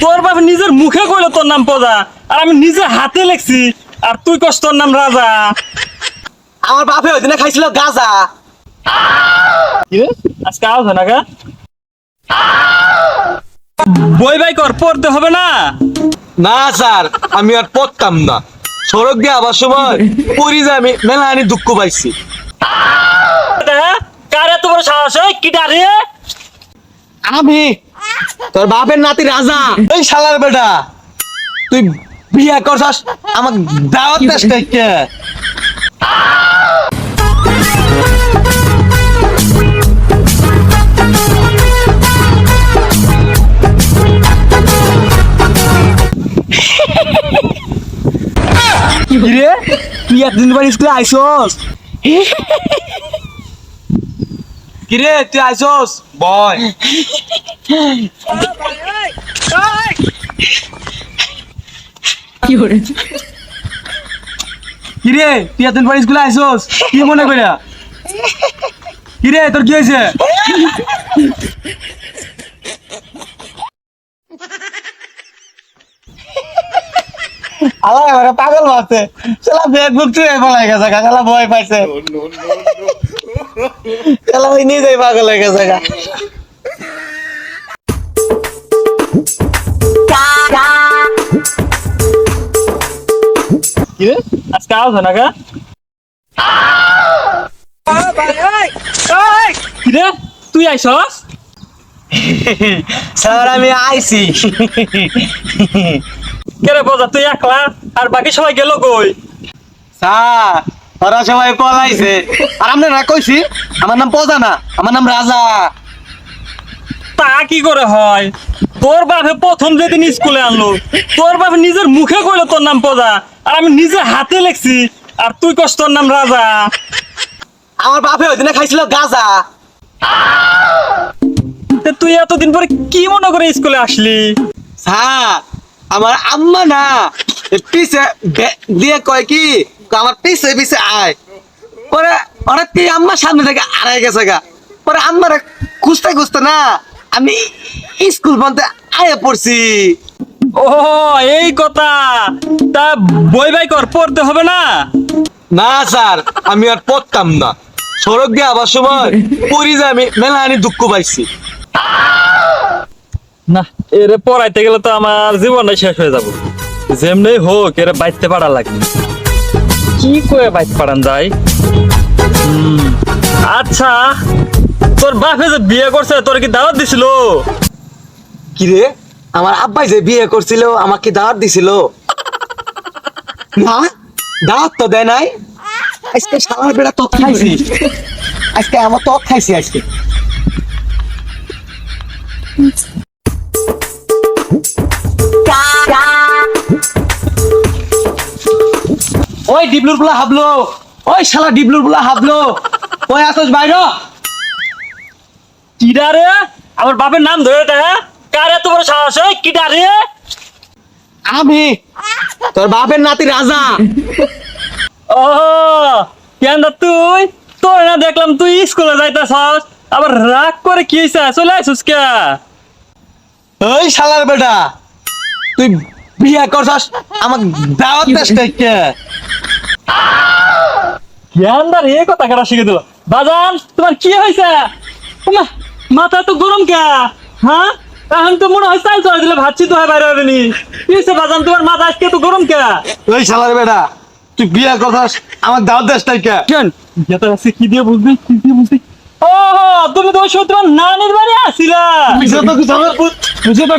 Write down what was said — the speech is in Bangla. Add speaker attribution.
Speaker 1: তোর বাপ নিজের মুখে কইলো তোর নাম প্রজা, আর আমি নিজে হাতে লিখছি, আর তুই কস তোর নাম রাজা।
Speaker 2: আমার বাপে ওই দিনে খাইছিল গাঁজা।
Speaker 1: কি রে আজকে আওয়াজ হয় না গা? বই বাই কর, পড়তে হবে না।
Speaker 2: না স্যার, আমি আর পড়তাম না। সড়ক দিয়ে আবার সময় পড়ি যে আমি মেলাহানি দুঃখ পাইছি।
Speaker 1: কার এত বড় সাহস, কি ডারে?
Speaker 2: আমি তোর বাপের নাতি রাজা। এই শালার বেটা, তুই বিয়ে করছস আমাকে দাওয়াত দিস কে? কিরে তুই একদিন পর স্কুলে আইসস? কিরে তুই আইসস? বয় কিরে তুই এতদিন পর স্কুলে আইসস, কি মনে করিয়া? কিরে তোর কি হয়েছে? আল্লাহ এবারে পাগল মারছে, শালা ফেসবুক চুয়ে পলাই গেছে, শালা ভয় পাইছে, শালা ওই নিজেই পাগল হয়ে গেছে।
Speaker 1: কি রে আজকে আওয়াজ হয় না গা? কি রে তুই আইসস?
Speaker 2: স্যার আমি আইছি।
Speaker 1: কে রে প্রজা, তুই একলা, আর বাকি সবাই গেল কই?
Speaker 2: স্যার ওরা সবাই পলাইছে, আর আপনারা কইছি আমার নাম প্রজা না, আমার নাম রাজা।
Speaker 1: তা কি করে হয়? তোর বাপে প্রথম যেদিন স্কুলে আনলো, তোর বাপে নিজের মুখে কইলো তোর নাম প্রজা, আর আমি নিজে হাতে লিখছি, আর তুই কস তোর নাম রাজা।
Speaker 2: আমার বাপে ওই দিনে খাইছিল গাঁজা।
Speaker 1: তে তুই এতদিন পরে কি মনে করে স্কুলে আসলি?
Speaker 2: স্যার আমার আম্মা না পিছে দিয়ে কয় কি আমার পিছে পিছে আয়, পরে অনেক কি আম্মার সামনে থেকে আড়াই গেছে গা, পরে আম্মারে খুঁজতে খুঁজতে না আমি স্কুল পর্যন্ত আয়ে পড়ছি।
Speaker 1: ও এই কথা, তা বই বাই কর, পড়তে হবে না।
Speaker 2: না স্যার, আমি আর পড়তাম না। সড়ক দিয়ে আবার সময় পড়ি যে আমি মেলাহানি দুঃখ পাইছি।
Speaker 1: না এরে পড়াইতে গেলে তো আমার জীবনটাই শেষ হয়ে যাবো। যেমনি হোক এরে বাইতে পারা লাগবে। কি করে বাইতে পারান যায়? আচ্ছা তোর বাপে যে বিয়ে করছে, তোর কি দাওয়াত দিছিল?
Speaker 2: কিরে আমার আব্বাই যে বিয়ে করছিল আমাকে দাওয়াত দিছিল? না দাওয়াত তো দেয় নাই। আজকে সারা বেড়া তক খাইছি, আজকে আমার তক খাইছি আজকে। ওই ডিবলুর গুলা হাবলো, ওই শালা ডিবলুর গুলা হাবলো, ওই আসস বাইরে।
Speaker 1: কি ডারে? আমার বাপের নাম ধরে এটা? কার এত বড় সাহস, কি ডারে?
Speaker 2: আমি তোর বাপের নাতি রাজা।
Speaker 1: ও কেন তুই? তোর না দেখলাম তুই স্কুলে যাইতাছস, আবার রাগ করে কি হইছে, চলে আইছস কে?
Speaker 2: ওই শালার বেটা, তুই বিয়ে করছস আমাকে দাওয়াত দিস কে?
Speaker 1: জ্ঞানদার এই কথা কাটা শিখে দিল। বাজান তোমার কি হয়েছে? মাথা তো গরম কে? হ্যাঁ এখন তো মনে হয় চাল চড়ে দিলে ভাবছি তো হয় বাইরে হবে নি। কি হয়েছে বাজান, তোমার মাথা আজকে তো গরম কে?
Speaker 2: ওই শালার বেটা, তুই বিয়ে করছস আমাকে দাওয়াত দিস কে?
Speaker 1: কেন যেটা আছে কি দিয়ে বুঝবি, কি দিয়ে বুঝবি? ও তুমি তো ওই সময় তোমার নানির বাড়ি আসিলা।
Speaker 2: বুঝে তো